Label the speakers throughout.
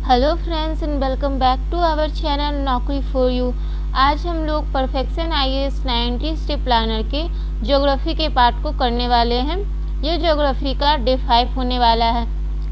Speaker 1: Hello friends and welcome back to our channel Naukri for you. आज हम लोग perfection IAS 90 step planner के geography के पार्ट को करने वाले हैं। ये ज्योग्राफी का डे 5 होने वाला है।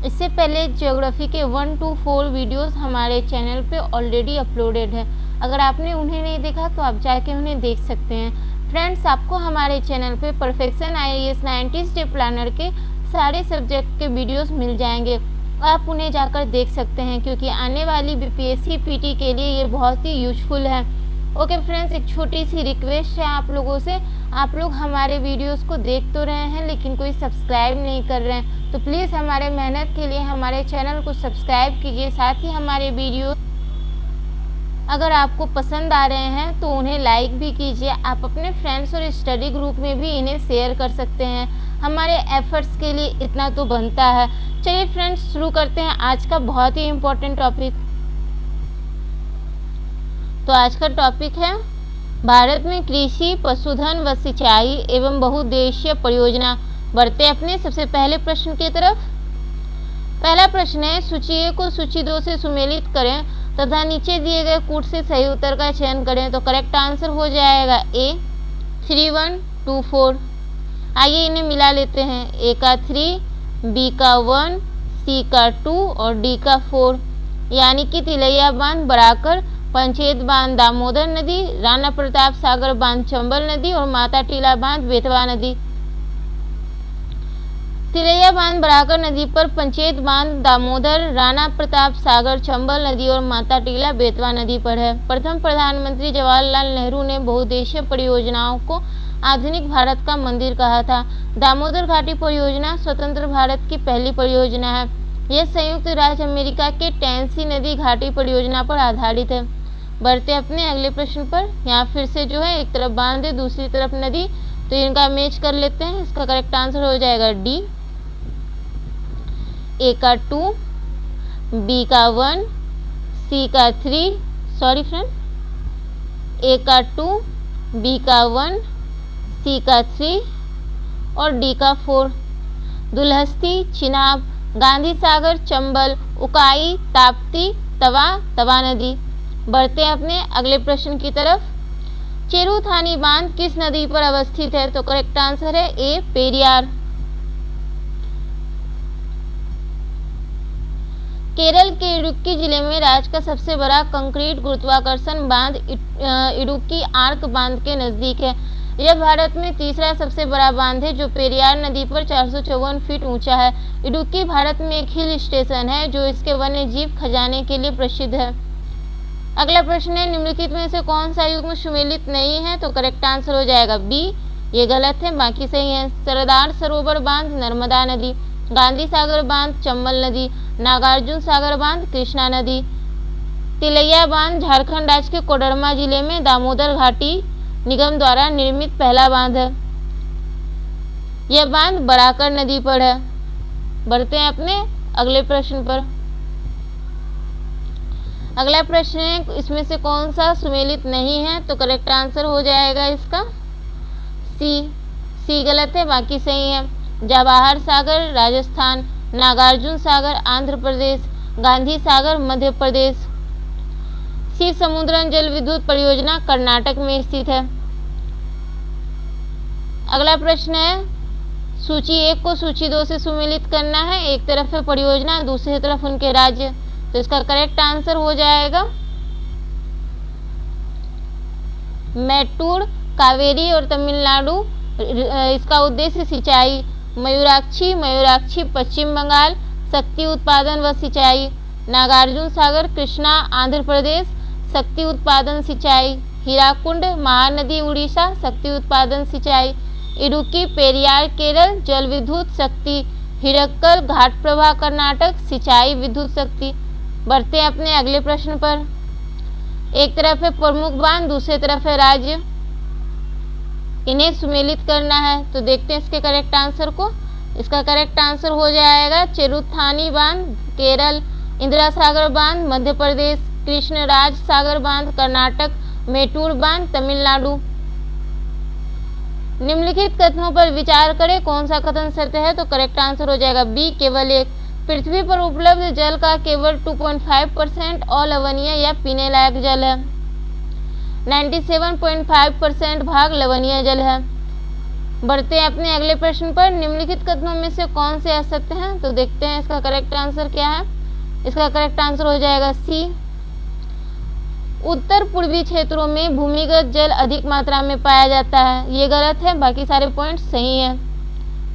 Speaker 1: इससे पहले ज्योग्राफी के 1 to 4 वीडियोस हमारे चैनल पे ऑलरेडी अपलोडेड है। अगर आपने उन्हें नहीं देखा तो आप जाके उन्हें देख सकते हैं। फ्रेंड्स, आपको हमारे चैनल पे परफेक्शन आईएएस 90 स्टेप प्लानर के सारे सब्जेक्ट के वीडियोस मिल जाएंगे। आप उन्हें जाकर देख सकते हैं क्योंकि आने वाली बीपीएससी पीटी के लिए ये बहुत ही यूजफुल है। ओके फ्रेंड्स, एक छोटी सी रिक्वेस्ट है आप लोगों से। आप लोग हमारे वीडियोस को देख तो रहे हैं लेकिन कोई सब्सक्राइब नहीं कर रहे हैं, तो प्लीज़ हमारे मेहनत के लिए हमारे चैनल को सब्सक्राइब कीजिए। साथ ही हमारे वीडियो अगर आपको पसंद आ रहे हैं तो उन्हें लाइक भी कीजिए। आप अपने फ्रेंड्स और स्टडी ग्रुप में भी इन्हें शेयर कर सकते हैं। हमारे एफर्ट्स के लिए इतना तो बनता है। चलिए फ्रेंड्स, शुरू करते हैं आज का बहुत ही इम्पोर्टेंट टॉपिक। तो आज का टॉपिक है भारत में कृषि, पशुधन व सिंचाई एवं बहुउद्देशीय परियोजना। बढ़ते अपने सबसे पहले प्रश्न की तरफ। पहला प्रश्न है, सूची ए को सूची 2 से सुमेलित करें तथा नीचे दिए गए कूट से सही उत्तर का चयन करें। तो करेक्ट आंसर हो जाएगा ए 3 1 2 4। आइए इन्हें मिला लेते हैं। ए का 3, बी का 1, सी का 2 और डी का 4। यानी कि तिलैया बांध बराकर, पंचेत बांध दामोदर नदी, राणा प्रताप सागर बांध चंबल नदी और माता टीला बांध बेतवा नदी। तिलैया बांध बराकर नदी पर, पंचेत बांध दामोदर, राणा प्रताप सागर चंबल नदी और माता टीला बेतवा नदी पर है। प्रथम प्रधानमंत्री जवाहरलाल नेहरू ने बहुउद्देशीय परियोजनाओं को आधुनिक भारत का मंदिर कहा था। दामोदर घाटी परियोजना स्वतंत्र भारत की पहली परियोजना है। यह संयुक्त राज्य अमेरिका के टेनेसी नदी घाटी परियोजना पर आधारित है। बढ़ते अपने अगले प्रश्न पर। यहाँ फिर से जो है, एक तरफ बांध है दूसरी तरफ नदी, तो इनका मैच कर लेते हैं। इसका करेक्ट आंसर हो जाएगा डी। ए का 2, बी का 1, सी का 3, सॉरी फ्रेंड, ए का 2, बी का 1, सी का 3 और डी का 4। दुलहस्ती, चिनाब, गांधी सागर, चंबल, उकाई, ताप्ती, तवा, तवा नदी। बढ़ते हैं अपने अगले प्रश्न की तरफ। चेरुथानी बांध किस नदी पर अवस्थित है? तो करेक्ट आंसर है ए पेरियार। केरल के इडुक्की जिले में राज्य का सबसे बड़ा कंक्रीट गुरुत्वाकर्षण बांध इडुक्की आर्क बांध के नजदीक है। यह भारत में तीसरा सबसे बड़ा बांध है जो पेरियार नदी पर 454 फीट ऊंचा है। इडुक्की भारत में एक हिल स्टेशन है जो इसके वन्य जीव खजाने के लिए प्रसिद्ध है। अगला प्रश्न है, निम्नलिखित में से कौन सा युग्म सुमेलित नहीं है? तो करेक्ट आंसर हो जाएगा बी। ये गलत है, बाकी सही है। सरदार सरोवर बांध नर्मदा नदी, गांधी सागर बांध चंबल नदी, नागार्जुन सागर बांध कृष्णा नदी। तिलैया बांध झारखंड राज्य के कोडरमा जिले में दामोदर घाटी निगम द्वारा निर्मित पहला बांध है। यह बांध बराकर नदी पर है। बढ़ते हैं अपने अगले प्रश्न पर। अगला प्रश्न है, इसमें से कौन सा सुमेलित नहीं है? तो करेक्ट आंसर हो जाएगा इसका सी। सी गलत है, बाकी सही है। जवाहर सागर राजस्थान, नागार्जुन सागर आंध्र प्रदेश, गांधी सागर मध्य प्रदेश। शिव समुद्रम जल विद्युत परियोजना कर्नाटक में स्थित है। अगला प्रश्न है, सूची 1 को सूची 2 से सुमेलित करना है। एक तरफ है परियोजना, दूसरी तरफ उनके राज्य, तो इसका करेक्ट आंसर हो जाएगा मैट्टूर, कावेरी और तमिलनाडु। इसका उद्देश्य सिंचाई। मयूराक्षी, मयूराक्षी पश्चिम बंगाल, शक्ति उत्पादन व सिंचाई। नागार्जुन सागर कृष्णा आंध्र प्रदेश, शक्ति उत्पादन सिंचाई। हीराकुंड महानदी उड़ीसा, शक्ति उत्पादन सिंचाई। इडुक्की पेरियार केरल, जल विद्युत शक्ति। हिरक्कल घाट प्रवाह कर्नाटक, सिंचाई विद्युत शक्ति। बढ़ते हैं अपने अगले प्रश्न पर। एक तरफ है प्रमुख बांध, दूसरी तरफ है राज्य, इन्हें सुमेलित करना है। तो देखते हैं इसके करेक्ट आंसर को। इसका करेक्ट आंसर हो जाएगा चेरुथानी बांध केरल, इंदिरा सागर बांध मध्य प्रदेश, कृष्णराज सागर बांध कर्नाटक, मेट्टूर बांध तमिलनाडु। निम्नलिखित कथनों पर विचार करें, कौन सा कथन सत्य है? तो करेक्ट आंसर हो जाएगा बी केवल एक। पृथ्वी पर उपलब्ध जल का केवल 2.5% अलवणीय या पीने लायक जल है। 97.5% भाग लवणीय जल है। बढ़ते हैं अपने अगले प्रश्न पर। निम्नलिखित कथनों में से कौन से असत्य हैं? तो देखते हैं इसका करेक्ट आंसर क्या है। इसका करेक्ट आंसर हो जाएगा सी। उत्तर पूर्वी क्षेत्रों में भूमिगत जल अधिक मात्रा में पाया जाता है। ये गलत है, बाकी सारे पॉइंट सही हैं।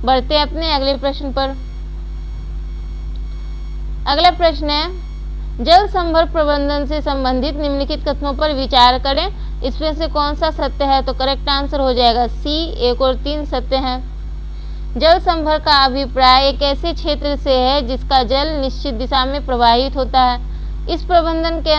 Speaker 1: बढ़ते हैं अपने अगले प्रश्न पर। अगला प्रश्न है जल संभर प्रबंधन से संबंधित निम्नलिखित कथनों पर विचार करें। इसमें से कौन सा सत्य है? तो करेक्ट आंसर हो जाएगा सी। 1 और 3 सत्य हैं। जल संभर का अभिप्राय एक ऐसे क्षेत्र से है जिसका जल निश्चित दिशा में प्रवाहित होता है। इस प्रबंधन के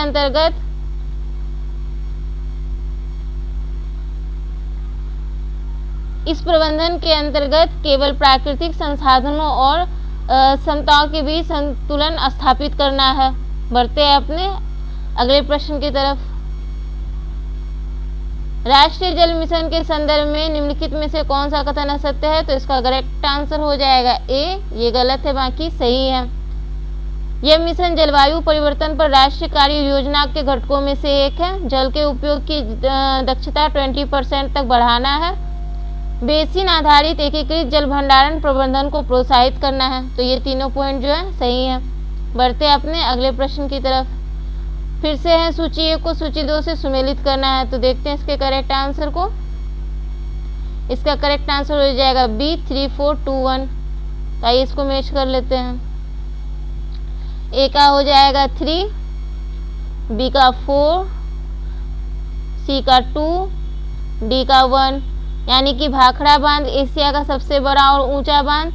Speaker 1: अंतर्गत केवल प्राकृतिक संसाधनों और क्षमताओं के बीच संतुलन स्थापित करना है। बढ़ते हैं अपने अगले प्रश्न की तरफ। राष्ट्रीय जल मिशन के संदर्भ में निम्नलिखित में से कौन सा कथन असत्य है? तो इसका करेक्ट आंसर हो जाएगा ए। ये गलत है, बाकी सही है। यह मिशन जलवायु परिवर्तन पर राष्ट्रीय कार्य योजना के घटकों में से एक है। जल के उपयोग की दक्षता 20% तक बढ़ाना है। बेसिन आधारित एकीकृत जल भंडारण प्रबंधन को प्रोत्साहित करना है। तो ये तीनों पॉइंट जो है सही है। बढ़ते हैं अपने अगले प्रश्न की तरफ। फिर से है सूची 1 को सूची 2 से सुमेलित करना है। तो देखते हैं इसके करेक्ट आंसर को। इसका करेक्ट आंसर हो जाएगा बी 3 4 2 1। तो आइए इसको मैच कर लेते हैं। ए का हो जाएगा 3, बी का 4, सी का 2, डी का 1। यानी कि भाखड़ा बांध एशिया का सबसे बड़ा और ऊंचा बांध,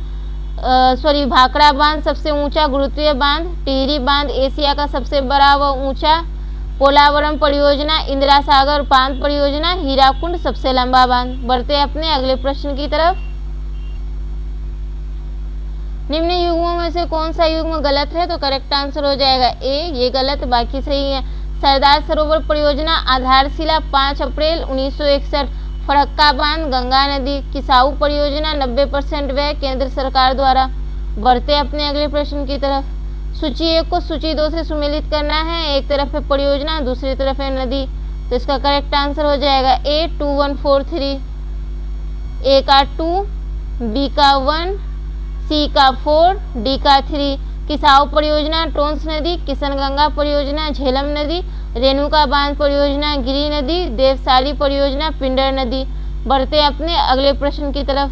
Speaker 1: भाखड़ा बांध सबसे ऊंचा गुरुत्वीय बांध, टिहरी बांध एशिया का सबसे बड़ा व ऊंचा, पोलावरम परियोजना, इंदिरा सागर बांध परियोजना, हीराकुंड सबसे लंबा बांध। बढ़ते हैं अपने अगले प्रश्न की तरफ। निम्न युग्मों में से कौन सा युग्म गलत है? तो करेक्ट आंसर हो जाएगा ए। ये गलत, बाकी सही है। सरदार सरोवर परियोजना आधारशिला 5 अप्रैल 1961। फरक्का बांध गंगा नदी। किसाऊ परियोजना 90% व्यय केंद्र सरकार द्वारा। बढ़ते अपने अगले प्रश्न की तरफ। सूची 1 को सूची 2 से सुमेलित करना है। एक तरफ है परियोजना, दूसरी तरफ है नदी। तो इसका करेक्ट आंसर हो जाएगा ए 2 1 4 3। ए का 2, बी का 1, सी का 4, डी का 3। किसाऊ परियोजना टोंस नदी, किशनगंगा परियोजना झेलम नदी, रेणुका बांध परियोजना गिरी नदी, देवसाली परियोजना पिंडर नदी। बढ़ते अपने अगले प्रश्न की तरफ।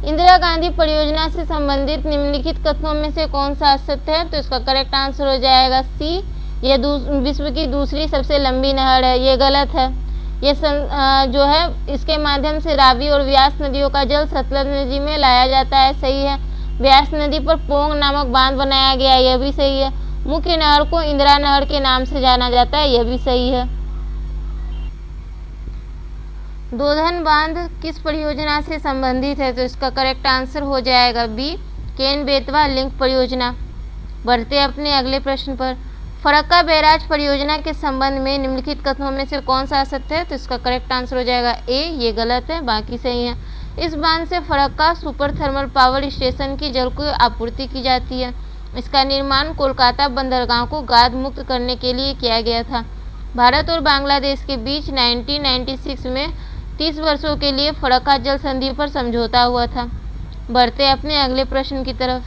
Speaker 1: इंदिरा गांधी परियोजना से संबंधित निम्नलिखित कथनों में से कौन सा असत्य है? तो इसका करेक्ट आंसर हो जाएगा सी। यह विश्व की दूसरी सबसे लंबी नहर है। ये गलत है। ये जो है इसके माध्यम से रावी और व्यास नदियों का जल सतलज नदी में लाया जाता है। सही है। व्यास नदी पर पोंग नामक बांध बनाया गया है। यह भी सही है। मुख्य नहर को इंदिरा नहर के नाम से जाना जाता है। यह भी सही है। दोधन बांध किस परियोजना से संबंधित है? तो इसका करेक्ट आंसर हो जाएगा बी, केन बेतवा लिंक परियोजना। बढ़ते अपने अगले प्रश्न पर। फरक्का बैराज परियोजना के संबंध में निम्नलिखित कथनों में से कौन सा असत्य है? तो इसका करेक्ट आंसर हो जाएगा ए। ये गलत है, बाकी सही है। इस बांध से Farakka super thermal power station की जल को आपूर्ति की जाती है। इसका निर्माण कोलकाता बंदरगाह को गाद मुक्त करने के लिए किया गया था। भारत और बांग्लादेश के बीच 1996 में 30 वर्षों के लिए फरक्का जल संधि पर समझौता हुआ था। बढ़ते अपने अगले प्रश्न की तरफ।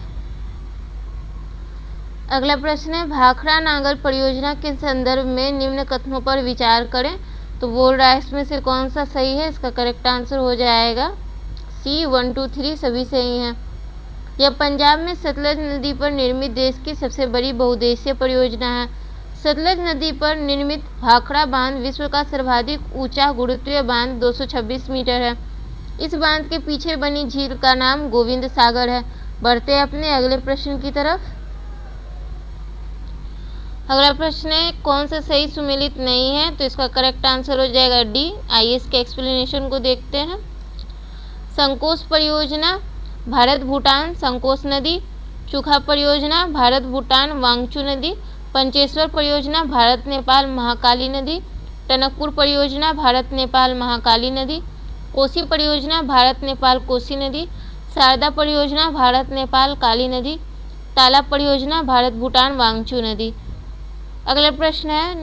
Speaker 1: अगला प्रश्न है भाखड़ा नांगल परियोजना के संदर्भ में निम्न कथनों पर विचार करें। तो बोल रहा है इसमें से कौन सा सही है? इसका करेक्ट आंसर हो जाएगा सी। 1 2 3 सभी सही हैं। यह पंजाब में सतलज नदी पर निर्मित देश की सबसे बड़ी बहुउद्देशीय परियोजना है। सतलज नदी पर निर्मित भाखड़ा बांध विश्व का सर्वाधिक ऊंचा गुरुत्वीय बांध 226 मीटर है। इस बांध के पीछे बनी झील का नाम गोविंद सागर है। बढ़ते अपने अगले प्रश्न की तरफ। अगला प्रश्न है कौन सा सही सुमेलित नहीं है? तो इसका करेक्ट आंसर हो जाएगा डी। आइए इसके एक्सप्लेनेशन को देखते हैं। संकोश परियोजना भारत भूटान संकोश नदी। चुखा परियोजना भारत भूटान वांगचू नदी। पंचेश्वर परियोजना भारत नेपाल महाकाली नदी। टनकपुर परियोजना भारत नेपाल महाकाली नदी। कोसी परियोजना भारत नेपाल कोसी नदी। शारदा परियोजना भारत नेपाल काली नदी, तालाब परियोजना भारत भूटान वांगचू नदी। अगला प्रश्न है,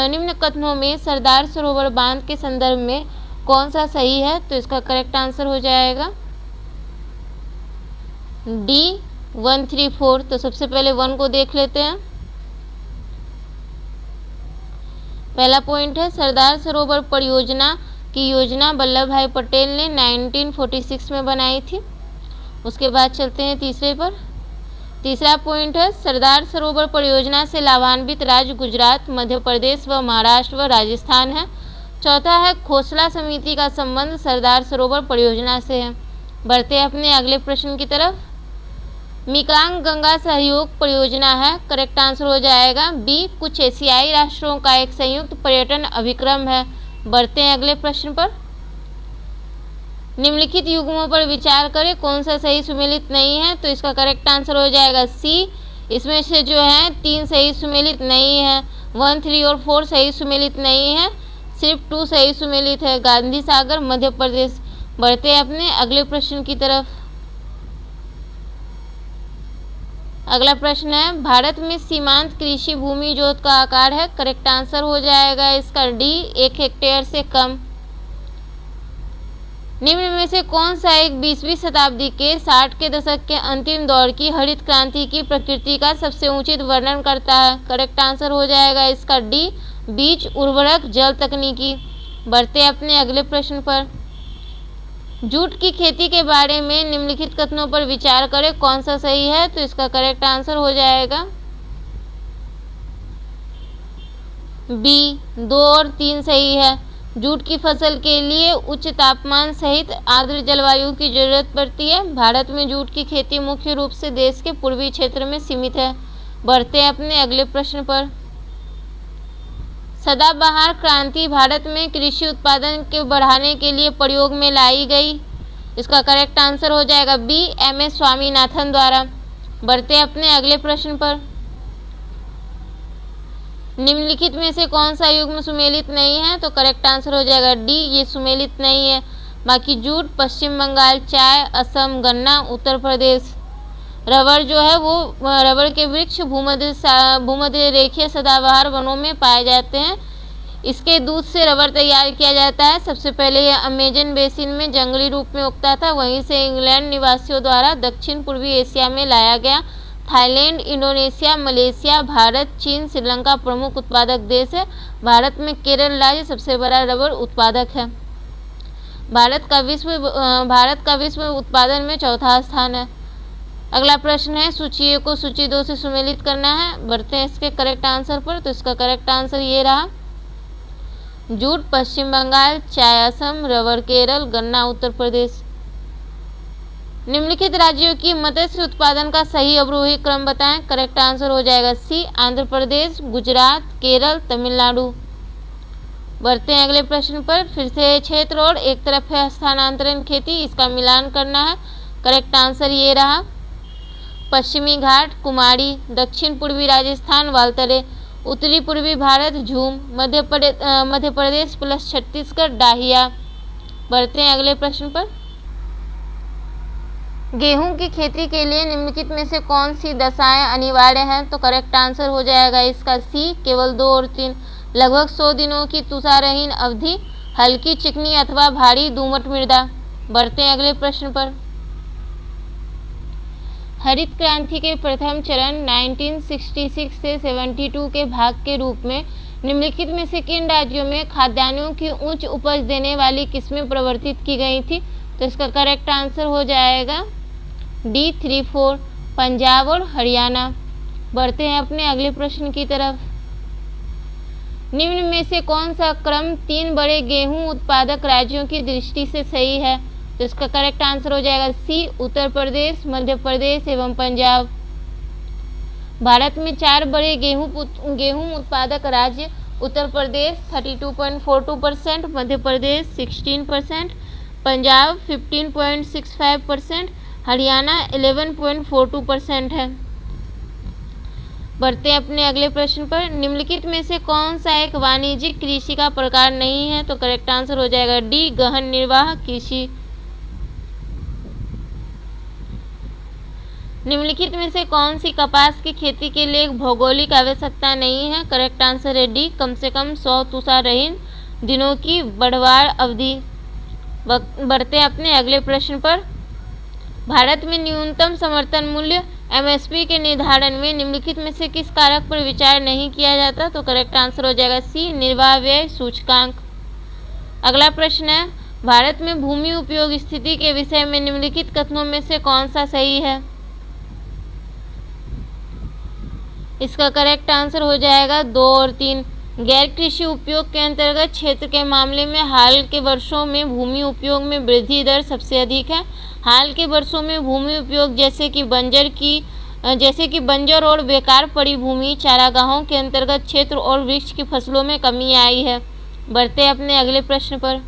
Speaker 1: निम्न कथनों में सरदार सरोवर बांध के संदर्भ में कौन सा सही है? तो इसका करेक्ट आंसर हो जाएगा डी 1, 3, 4। तो सबसे पहले 1 को देख लेते हैं। पहला पॉइंट है, सरदार सरोवर परियोजना की योजना वल्लभ भाई पटेल ने 1946 में बनाई थी। उसके बाद चलते हैं तीसरे पर। तीसरा पॉइंट है, सरदार सरोवर परियोजना से लाभान्वित राज्य गुजरात, मध्य प्रदेश व महाराष्ट्र व राजस्थान है। चौथा है, खोसला समिति का संबंध सरदार सरोवर परियोजना से है। बढ़ते हैं अपने अगले प्रश्न की तरफ। मेकंग गंगा सहयोग परियोजना है, करेक्ट आंसर हो जाएगा बी, कुछ एशियाई राष्ट्रों का एक संयुक्त पर्यटन अभिक्रम है। बढ़ते हैं अगले प्रश्न पर। निम्नलिखित युग्मों पर विचार करें, कौन सा सही सुमेलित नहीं है? तो इसका करेक्ट आंसर हो जाएगा सी। इसमें से जो है 3 सही सुमेलित नहीं है, 1, 3 और 4 सही सुमेलित नहीं है, सिर्फ 2 सही सुमेलित है, गांधी सागर मध्य प्रदेश। बढ़ते हैं अपने अगले प्रश्न की तरफ। अगला प्रश्न है, भारत में सीमांत कृषि भूमि जोत का आकार है, करेक्ट आंसर हो जाएगा इसका डी, 1 हेक्टेयर से कम। निम्न में से कौन सा एक 20वीं शताब्दी के 60 के दशक के अंतिम दौर की हरित क्रांति की प्रकृति का सबसे उचित वर्णन करता है? करेक्ट आंसर हो जाएगा इसका डी, बीज उर्वरक जल तकनीकी। बढ़ते अपने अगले प्रश्न पर। जूट की खेती के बारे में निम्नलिखित कथनों पर विचार करें, कौन सा सही है? तो इसका करेक्ट आंसर हो जाएगा बी, 2 और 3 सही है। जूट की फसल के लिए उच्च तापमान सहित आर्द्र जलवायु की जरूरत पड़ती है। भारत में जूट की खेती मुख्य रूप से देश के पूर्वी क्षेत्र में सीमित है। बढ़ते हैं अपने अगले प्रश्न पर। सदाबहार क्रांति भारत में कृषि उत्पादन के बढ़ाने के लिए प्रयोग में लाई गई। इसका करेक्ट आंसर हो जाएगा बी, MS स्वामीनाथन द्वारा। बढ़ते हैं अपने अगले प्रश्न पर। निम्नलिखित में से कौन सा युग्म सुमेलित नहीं है? तो करेक्ट आंसर हो जाएगा डी, ये सुमेलित नहीं है। बाकी जूट पश्चिम बंगाल, चाय असम, गन्ना उत्तर प्रदेश। रबर जो है वो रबर के वृक्ष भूमध्य रेखीय सदाबहार वनों में पाए जाते हैं। इसके दूध से रबर तैयार किया जाता है। सबसे पहले यह अमेजन बेसिन में जंगली रूप में उगता था, वहीं से इंग्लैंड निवासियों द्वारा दक्षिण पूर्वी एशिया में लाया गया। थाईलैंड, इंडोनेशिया, मलेशिया, भारत, चीन, श्रीलंका प्रमुख उत्पादक देश है। भारत में केरल राज्य सबसे बड़ा रबर उत्पादक है। भारत का विश्व उत्पादन में चौथा स्थान है। अगला प्रश्न है, सूची ए को सूची 2 से सुमेलित करना है। बढ़ते हैं इसके करेक्ट आंसर पर। तो इसका करेक्ट आंसर ये रहा, जूट पश्चिम बंगाल, चाय असम, रबर केरल, गन्ना उत्तर प्रदेश। निम्नलिखित राज्यों की मत्स्य उत्पादन का सही अवरोही क्रम बताएं। करेक्ट आंसर हो जाएगा सी, आंध्र प्रदेश, गुजरात, केरल, तमिलनाडु। बढ़ते हैं अगले प्रश्न पर। फिर से क्षेत्र और एक तरफ है स्थानांतरण खेती, इसका मिलान करना है। करेक्ट आंसर ये रहा, पश्चिमी घाट कुमारी, दक्षिण पूर्वी राजस्थान वालतरे, उत्तरी पूर्वी भारत झूम, मध्य प्रदेश प्लस छत्तीसगढ़ डाहिया। बढ़ते हैं अगले प्रश्न पर। गेहूं की खेती के लिए निम्नलिखित में से कौन सी दशाएं अनिवार्य हैं? तो करेक्ट आंसर हो जाएगा इसका सी, केवल 2 और 3। लगभग 100 दिनों की तुषारहीन अवधि, हल्की चिकनी अथवा भारी दोमट मृदा। बढ़ते हैं अगले प्रश्न पर। हरित क्रांति के प्रथम चरण 1966 से 72 के भाग के रूप में निम्नलिखित में से किन राज्यों में खाद्यान्नों की उच्च उपज देने वाली किस्में प्रवर्तित की गई थी? तो इसका करेक्ट आंसर हो जाएगा डी, 3, 4, पंजाब और हरियाणा। बढ़ते हैं अपने अगले प्रश्न की तरफ। निम्न में से कौन सा क्रम 3 बड़े गेहूं उत्पादक राज्यों की दृष्टि से सही है? तो इसका करेक्ट आंसर हो जाएगा सी, उत्तर प्रदेश, मध्य प्रदेश एवं पंजाब। भारत में 4 बड़े गेहूं उत्पादक राज्य, उत्तर प्रदेश 32.42%, मध्य प्रदेश 16%, पंजाब 15.65%, हरियाणा 11.42% है। बढ़ते हैं अपने अगले प्रश्न पर। निम्नलिखित में से कौन सा एक वाणिज्यिक कृषि का प्रकार नहीं है? तो करेक्ट आंसर हो जाएगा डी, गहन निर्वाह कृषि। निम्नलिखित में से कौन सी कपास की खेती के लिए एक भौगोलिक आवश्यकता नहीं है? करेक्ट आंसर है डी, कम से कम 100 तुषारहीन दिनों की बढ़वार अवधि। बढ़ते हैं अपने अगले प्रश्न पर। भारत में न्यूनतम समर्थन मूल्य एमएसपी के निर्धारण में निम्नलिखित में से किस कारक पर विचार नहीं किया जाता? तो करेक्ट आंसर हो जाएगा सी, निर्वाह व्यय सूचकांक। अगला प्रश्न है, भारत में भूमि उपयोग स्थिति के विषय में निम्नलिखित कथनों में से कौन सा सही है? इसका करेक्ट आंसर हो जाएगा 2 और 3। गैर कृषि उपयोग के अंतर्गत क्षेत्र के मामले में हाल के वर्षों में भूमि उपयोग में वृद्धि दर सबसे अधिक है। हाल के वर्षों में भूमि उपयोग जैसे कि बंजर और बेकार पड़ी भूमि, चारागाहों के अंतर्गत क्षेत्र और वृक्ष की फसलों में कमी आई है। बढ़ते अपने अगले प्रश्न पर।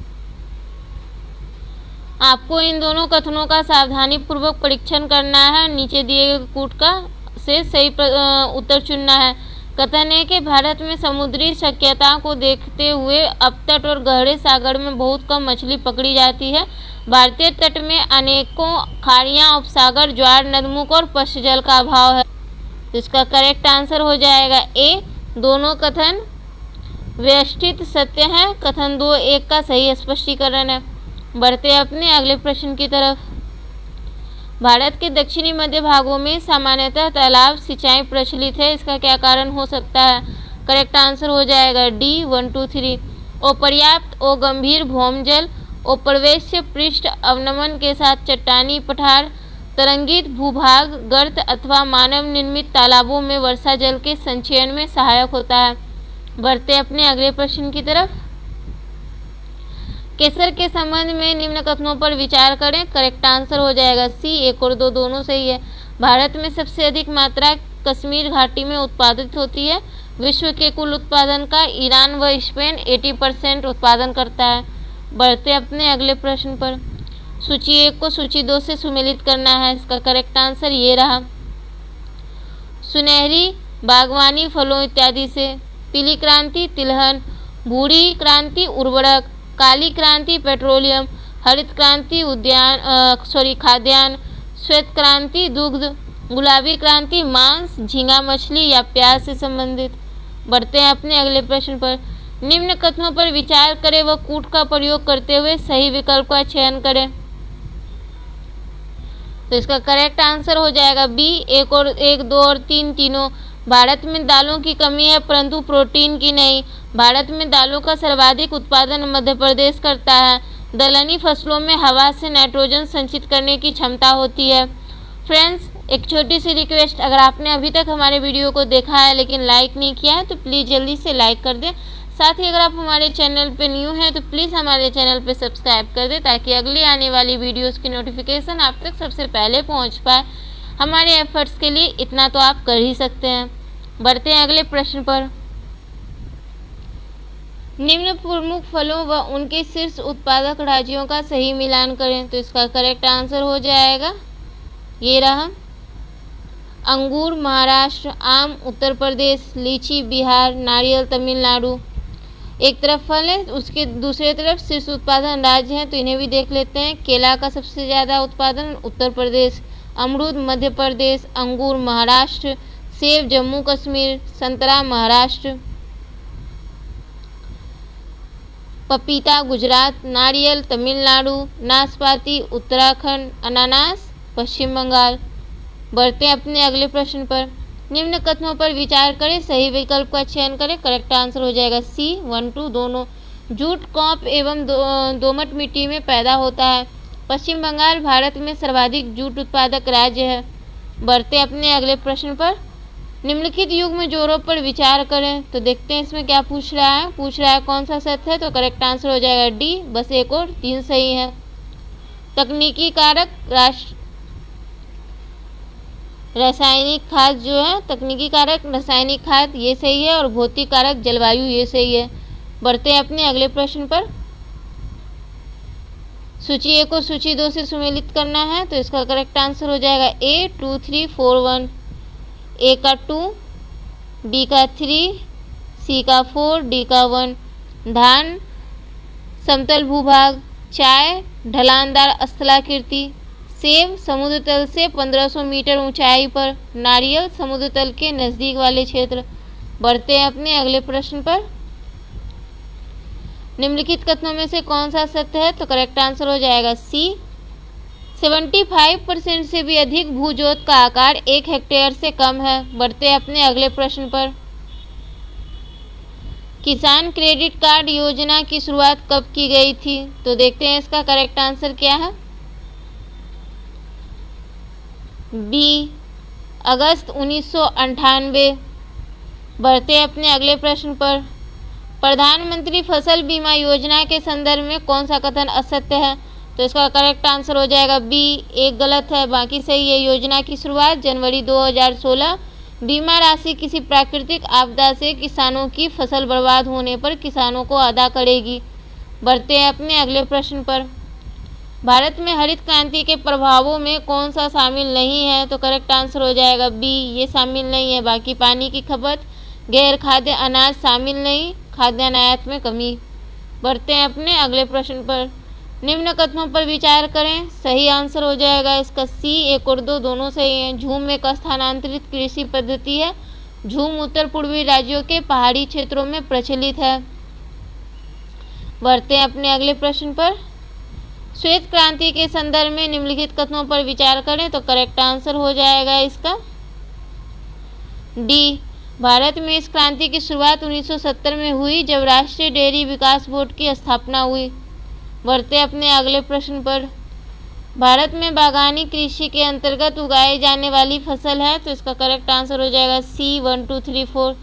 Speaker 1: आपको इन दोनों कथनों का सावधानीपूर्वक परीक्षण करना है। नीचे दिए गए कूट का से सही उत्तर चुनना है। कथन है कि भारत में समुद्री शक्यता को देखते हुए अपतट और गहरे सागर में बहुत कम मछली पकड़ी जाती है। भारतीय तट में अनेकों खाड़ियाँ, उपसागर, ज्वार, नदमुख और पश्च जल का अभाव है। इसका करेक्ट आंसर हो जाएगा ए, दोनों कथन व्यवस्थित सत्य हैं। कथन 2-1 का सही स्पष्टीकरण है। बढ़ते अपने अगले प्रश्न की तरफ। भारत के दक्षिणी मध्य भागों में सामान्यतः तालाब सिंचाई प्रचलित है। इसका क्या कारण हो सकता है? करेक्ट आंसर हो जाएगा डी, 1, 2, 3। अपर्याप्त और गंभीर भौमजल, अप्रवेश्य पृष्ठ अवनमन के साथ चट्टानी पठार, तरंगित भूभाग, गर्त अथवा मानव निर्मित तालाबों में वर्षा जल के संचयन में सहायक होता है। बढ़ते अपने अगले प्रश्न की तरफ। केसर के संबंध में निम्न कथनों पर विचार करें। करेक्ट आंसर हो जाएगा सी, 1 और 2 दोनों सही है। भारत में सबसे अधिक मात्रा कश्मीर घाटी में उत्पादित होती है। विश्व के कुल उत्पादन का ईरान व स्पेन 80% उत्पादन करता है। बढ़ते अपने अगले प्रश्न पर। सूची 1 को सूची 2 से सुमेलित करना है। इसका करेक्ट आंसर ये रहा। सुनहरी बागवानी फलों इत्यादि से, पीली क्रांति तिलहन, भूरी क्रांति उर्वरक, काली क्रांति पेट्रोलियम, हरित क्रांति खाद्यान्न, श्वेत क्रांति दुग्ध, गुलाबी क्रांति मांस, झींगा मछली या प्याज से संबंधित। बढ़ते हैं अपने अगले प्रश्न पर। निम्न कथनों पर विचार करें व कूट का प्रयोग करते हुए सही विकल्प का चयन करें। तो इसका करेक्ट आंसर हो जाएगा बी, 1, 2 और 3 तीनों। भारत में दालों की कमी है परंतु प्रोटीन की नहीं। भारत में दालों का सर्वाधिक उत्पादन मध्य प्रदेश करता है। दलहनी फसलों में हवा से नाइट्रोजन संचित करने की क्षमता होती है। फ्रेंड्स, एक छोटी सी रिक्वेस्ट, अगर आपने अभी तक हमारे वीडियो को देखा है लेकिन लाइक नहीं किया है तो प्लीज़ जल्दी से लाइक कर दें। साथ ही अगर आप हमारे चैनल पे न्यू हैं तो प्लीज़ हमारे चैनल पे सब्सक्राइब कर दें ताकि अगली आने वाली वीडियोस की नोटिफिकेशन आप तक सबसे पहले पहुंच पाए। हमारे एफर्ट्स के लिए इतना तो आप कर ही सकते हैं। बढ़ते हैं अगले प्रश्न पर। निम्न प्रमुख फलों व उनके शीर्ष उत्पादक राज्यों का सही मिलान करें। तो इसका करेक्ट आंसर हो जाएगा ये रहा। अंगूर महाराष्ट्र, आम उत्तर प्रदेश, लीची बिहार, नारियल तमिलनाडु। एक तरफ फल है, उसके दूसरे तरफ शीर्ष उत्पादन राज्य हैं तो इन्हें भी देख लेते हैं। केला का सबसे ज़्यादा उत्पादन उत्तर प्रदेश, अमरूद मध्य प्रदेश, अंगूर महाराष्ट्र, सेब जम्मू कश्मीर, संतरा महाराष्ट्र, पपीता गुजरात, नारियल तमिलनाडु, नाशपाती उत्तराखंड, अनानास पश्चिम बंगाल। बढ़ते हैं अपने अगले प्रश्न पर। निम्न कथनों पर विचार करें, सही विकल्प का चयन करें। करेक्ट आंसर हो जाएगा सी, 1, 2 दोनों। जूट कॉप एवं दोमट मिट्टी में पैदा होता है। पश्चिम बंगाल भारत में सर्वाधिक जूट उत्पादक राज्य है। बढ़ते अपने अगले प्रश्न पर। निम्नलिखित युग में जोड़ों पर विचार करें। तो देखते हैं इसमें क्या पूछ रहा है कौन सा सत्य है। तो करेक्ट आंसर हो जाएगा डी, बस 1 और 3 सही है। तकनीकी कारक रासायनिक खाद जो है, तकनीकी कारक रासायनिक खाद ये सही है और भौतिक कारक जलवायु ये सही है। बढ़ते हैं अपने अगले प्रश्न पर। सूची 1 को सूची 2 से सुमेलित करना है। तो इसका करेक्ट आंसर हो जाएगा ए, 2, 3, 4, 1। ए का 2, बी का 3, सी का 4, डी का 1। धान समतल भूभाग, चाय ढलानदार स्थलाकृति, सेब समुद्र तल से 1500 मीटर ऊंचाई पर, नारियल समुद्र तल के नज़दीक वाले क्षेत्र। बढ़ते हैं अपने अगले प्रश्न पर। निम्नलिखित कथनों में से कौन सा सत्य है? तो करेक्ट आंसर हो जाएगा सी। 75% से भी अधिक भूजोत का आकार 1 हेक्टेयर से कम है। बढ़ते हैं अपने अगले प्रश्न पर। किसान क्रेडिट कार्ड योजना की शुरुआत कब की गई थी? तो देखते हैं इसका करेक्ट आंसर क्या है। बी, अगस्त 1998। बढ़ते हैं अपने अगले प्रश्न पर। प्रधानमंत्री फसल बीमा योजना के संदर्भ में कौन सा कथन असत्य है? तो इसका करेक्ट आंसर हो जाएगा बी, एक गलत है, बाकी सही है। योजना की शुरुआत जनवरी 2016। बीमा राशि किसी प्राकृतिक आपदा से किसानों की फसल बर्बाद होने पर किसानों को अदा करेगी। बढ़ते हैं अपने अगले प्रश्न पर। भारत में हरित क्रांति के प्रभावों में कौन सा शामिल नहीं है? तो करेक्ट आंसर हो जाएगा बी, ये शामिल नहीं है। बाकी पानी की खपत, गैर खाद्य अनाज शामिल नहीं, खाद्यान्न आयात में कमी। बढ़ते हैं अपने अगले प्रश्न पर। निम्न कथनों पर विचार करें। सही आंसर हो जाएगा इसका सी, 1 और 2 दोनों सही हैं। झूम एक स्थानांतरित कृषि पद्धति है। झूम उत्तर पूर्वी राज्यों के पहाड़ी क्षेत्रों में प्रचलित है। बढ़ते हैं अपने अगले प्रश्न पर। श्वेत क्रांति के संदर्भ में निम्नलिखित कथनों पर विचार करें। तो करेक्ट आंसर हो जाएगा इसका डी। भारत में इस क्रांति की शुरुआत 1970 में हुई, जब राष्ट्रीय डेयरी विकास बोर्ड की स्थापना हुई। बढ़ते अपने अगले प्रश्न पर। भारत में बागानी कृषि के अंतर्गत उगाई जाने वाली फसल है। तो इसका करेक्ट आंसर हो जाएगा सी, 1 2 3 4,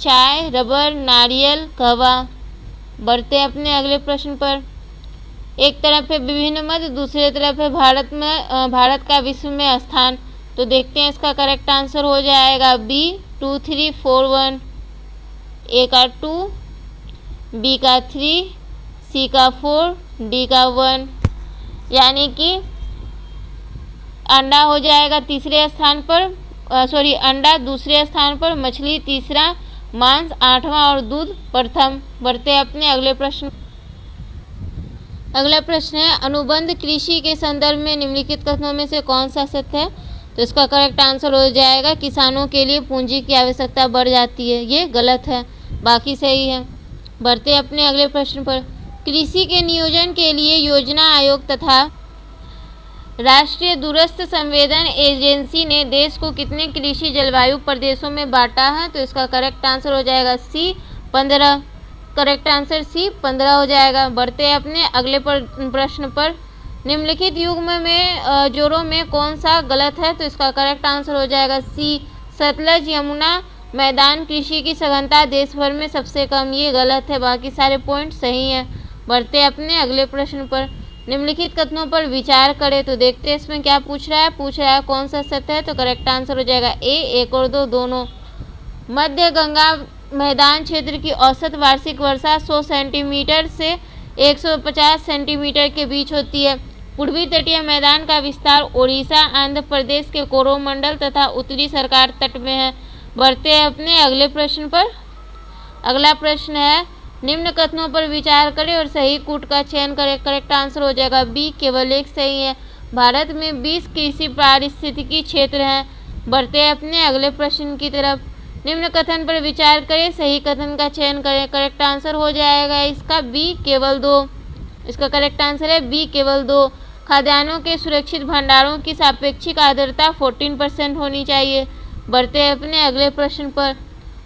Speaker 1: चाय, रबर, नारियल, कहवा। बढ़ते अपने अगले प्रश्न पर। एक तरफ है विभिन्न मत, दूसरी तरफ है भारत का विश्व में स्थान। तो देखते हैं इसका करेक्ट आंसर हो जाएगा बी, 2 3 4 1। ए का 2, बी का 3, सी का 4, डी का 1। यानी कि अंडा हो जाएगा तीसरे स्थान पर, अंडा दूसरे स्थान पर, मछली तीसरा, मांस 8वां और दूध प्रथम। बढ़ते हैं अपने अगले प्रश्न। अगला प्रश्न है, अनुबंध कृषि के संदर्भ में निम्नलिखित कथनों में से कौन सा सत्य है? तो इसका करेक्ट आंसर हो जाएगा किसानों के लिए पूंजी की आवश्यकता बढ़ जाती है। ये गलत है, बाकी सही है। बढ़ते अपने अगले प्रश्न पर। कृषि के नियोजन के लिए योजना आयोग तथा राष्ट्रीय दूरस्थ संवेदन एजेंसी ने देश को कितने कृषि जलवायु प्रदेशों में बांटा है? तो इसका करेक्ट आंसर हो जाएगा सी, 15। करेक्ट आंसर सी, 15 हो जाएगा। बढ़ते हैं अपने अगले प्रश्न पर। निम्नलिखित युग्म में जोड़ों में कौन सा गलत है? तो इसका करेक्ट आंसर हो जाएगा सी, सतलज यमुना मैदान कृषि की सघनता देश भर में सबसे कम। ये गलत है, बाकी सारे पॉइंट सही हैं। बढ़ते अपने अगले प्रश्न पर। निम्नलिखित कथनों पर विचार करें। तो देखते हैं इसमें क्या पूछ रहा है कौन सा सत्य है? तो करेक्ट आंसर हो जाएगा ए, 1 और 2 दोनों। मध्य गंगा मैदान क्षेत्र की औसत वार्षिक वर्षा 100 सेंटीमीटर से 150 सेंटीमीटर के बीच होती है। पूर्वी तटीय मैदान का विस्तार ओडिशा, आंध्र प्रदेश के कोरोमंडल तथा उत्तरी सरकार तट में है। बढ़ते हैं अपने अगले प्रश्न पर। अगला प्रश्न है, निम्न कथनों पर विचार करें और सही कूट का चयन करें। करेक्ट आंसर हो जाएगा बी, केवल एक सही है। भारत में 20 कृषि पारिस्थितिकी क्षेत्र हैं। बढ़ते हैं अपने अगले प्रश्न की तरफ। निम्न कथन पर विचार करें, सही कथन का चयन करें। करेक्ट आंसर हो जाएगा इसका बी, केवल 2। इसका करेक्ट आंसर है बी, केवल 2। खाद्यान्नों के सुरक्षित भंडारों की सापेक्षिक आर्द्रता 14% होनी चाहिए। बढ़ते हैं अपने अगले प्रश्न पर।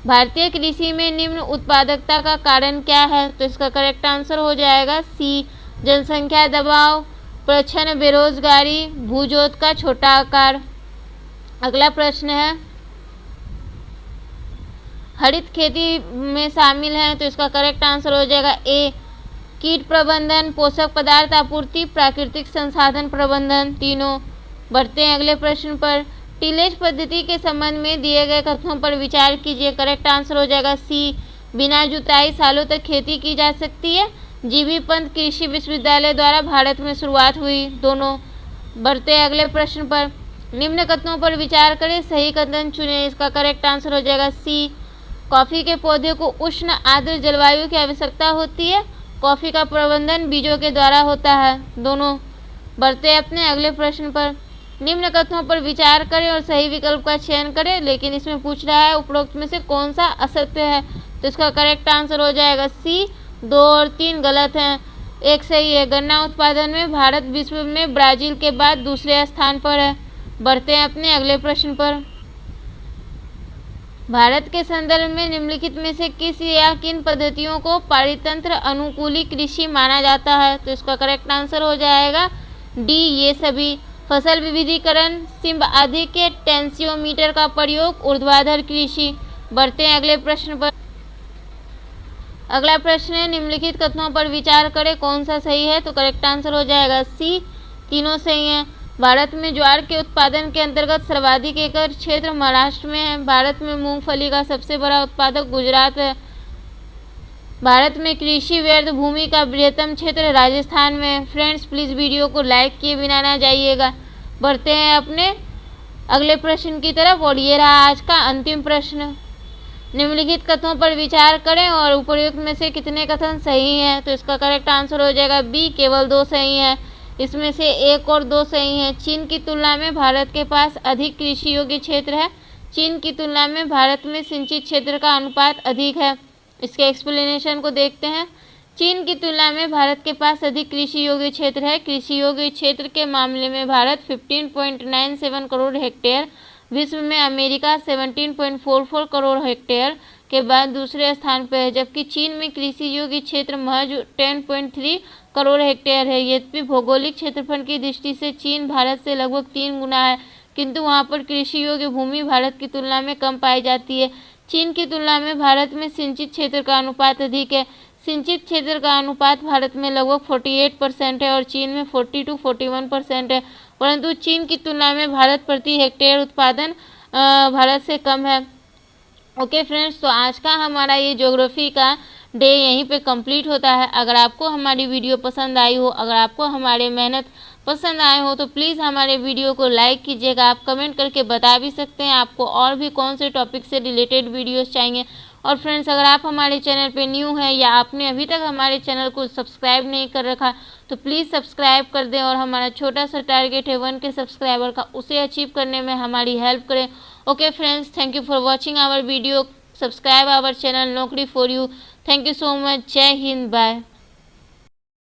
Speaker 1: भारतीय कृषि में निम्न उत्पादकता का कारण क्या है? तो इसका करेक्ट आंसर हो जाएगा सी, जनसंख्या दबाव, प्रच्छन्न बेरोजगारी, भूजोत का छोटा आकार। अगला प्रश्न है, हरित खेती में शामिल है। तो इसका करेक्ट आंसर हो जाएगा ए, कीट प्रबंधन, पोषक पदार्थ आपूर्ति, प्राकृतिक संसाधन प्रबंधन, तीनों। बढ़ते हैं अगले प्रश्न पर। टिलेज पद्धति के संबंध में दिए गए कथनों पर विचार कीजिए। करेक्ट आंसर हो जाएगा सी, बिना जुताई सालों तक खेती की जा सकती है। जीबी पंत कृषि विश्वविद्यालय द्वारा भारत में शुरुआत हुई, दोनों। बढ़ते हैं अगले प्रश्न पर। निम्न कथनों पर विचार करें, सही कथन चुनें। इसका करेक्ट आंसर हो जाएगा सी, कॉफ़ी के पौधे को उष्ण आर्द्र जलवायु की आवश्यकता होती है। कॉफ़ी का प्रबंधन बीजों के द्वारा होता है, दोनों। बढ़ते हैं अपने अगले प्रश्न पर। निम्न कथनों पर विचार करें और सही विकल्प का चयन करें। लेकिन इसमें पूछ रहा है उपरोक्त में से कौन सा असत्य है, तो इसका करेक्ट आंसर हो जाएगा सी। 2 और 3 गलत हैं, 1 सही है। गन्ना उत्पादन में भारत विश्व में ब्राजील के बाद दूसरे स्थान पर है। बढ़ते हैं अपने अगले प्रश्न पर। भारत के संदर्भ में निम्नलिखित में से किस या किन पद्धतियों को पारितंत्र अनुकूली कृषि माना जाता है, तो इसका करेक्ट आंसर हो जाएगा डी, ये सभी। फसल विविधीकरण, सिंब आदि के टेंसियोमीटर का प्रयोग, ऊर्ध्वाधर कृषि। बढ़ते हैं अगले प्रश्न पर। अगला प्रश्न है निम्नलिखित कथनों पर विचार करें, कौन सा सही है, तो करेक्ट आंसर हो जाएगा सी, तीनों सही हैं। भारत में ज्वार के उत्पादन के अंतर्गत सर्वाधिक एकड़ क्षेत्र महाराष्ट्र में है। भारत में मूंगफली का सबसे बड़ा उत्पादक गुजरात है। भारत में कृषि व्यर्थ भूमि का बृहत्तम क्षेत्र राजस्थान में है। फ्रेंड्स प्लीज़ वीडियो को लाइक किए बिना ना जाइएगा। बढ़ते हैं अपने अगले प्रश्न की तरफ और ये रहा आज का अंतिम प्रश्न। निम्नलिखित कथनों पर विचार करें और उपयुक्त में से कितने कथन सही हैं, तो इसका करेक्ट आंसर हो जाएगा बी, केवल 2 सही हैं। इसमें से 1 और 2 सही हैं। चीन की तुलना में भारत के पास अधिक कृषि योग्य क्षेत्र है। चीन की तुलना में भारत में सिंचित क्षेत्र का अनुपात अधिक है। इसके एक्सप्लेनेशन को देखते हैं। चीन की तुलना में भारत के पास अधिक कृषि योग्य क्षेत्र है। कृषि योग्य क्षेत्र के मामले में भारत 15.97 करोड़ हेक्टेयर, विश्व में अमेरिका 17.44 करोड़ हेक्टेयर के बाद दूसरे स्थान पर है, जबकि चीन में कृषि योग्य क्षेत्र महज 10.3 करोड़ हेक्टेयर है। यद्यपि भौगोलिक क्षेत्रफल की दृष्टि से चीन भारत से लगभग 3 गुना है, किंतु वहां पर कृषि योग्य भूमि भारत की तुलना में कम पाई जाती है। चीन की तुलना में भारत में सिंचित क्षेत्र का अनुपात अधिक है। सिंचित क्षेत्र का अनुपात भारत में लगभग 48% है और चीन में 40-41% है, परंतु चीन की तुलना में भारत प्रति हेक्टेयर उत्पादन भारत से कम है। ओके फ्रेंड्स, तो आज का हमारा ये ज्योग्राफी का डे यहीं पे कंप्लीट होता है। अगर आपको हमारी वीडियो पसंद आई हो, अगर आपको हमारे मेहनत पसंद आए हो, तो प्लीज़ हमारे वीडियो को लाइक कीजिएगा। आप कमेंट करके बता भी सकते हैं आपको और भी कौन से टॉपिक से रिलेटेड वीडियोस चाहिए। और फ्रेंड्स, अगर आप हमारे चैनल पे न्यू हैं या आपने अभी तक हमारे चैनल को सब्सक्राइब नहीं कर रखा, तो प्लीज़ सब्सक्राइब कर दें और हमारा छोटा सा टारगेट है 1K सब्सक्राइबर का, उसे अचीव करने में हमारी हेल्प करें। Okay friends, thank you for watching our video. Subscribe our channel Naukri for you. Thank you so much. जय हिंद, बाय।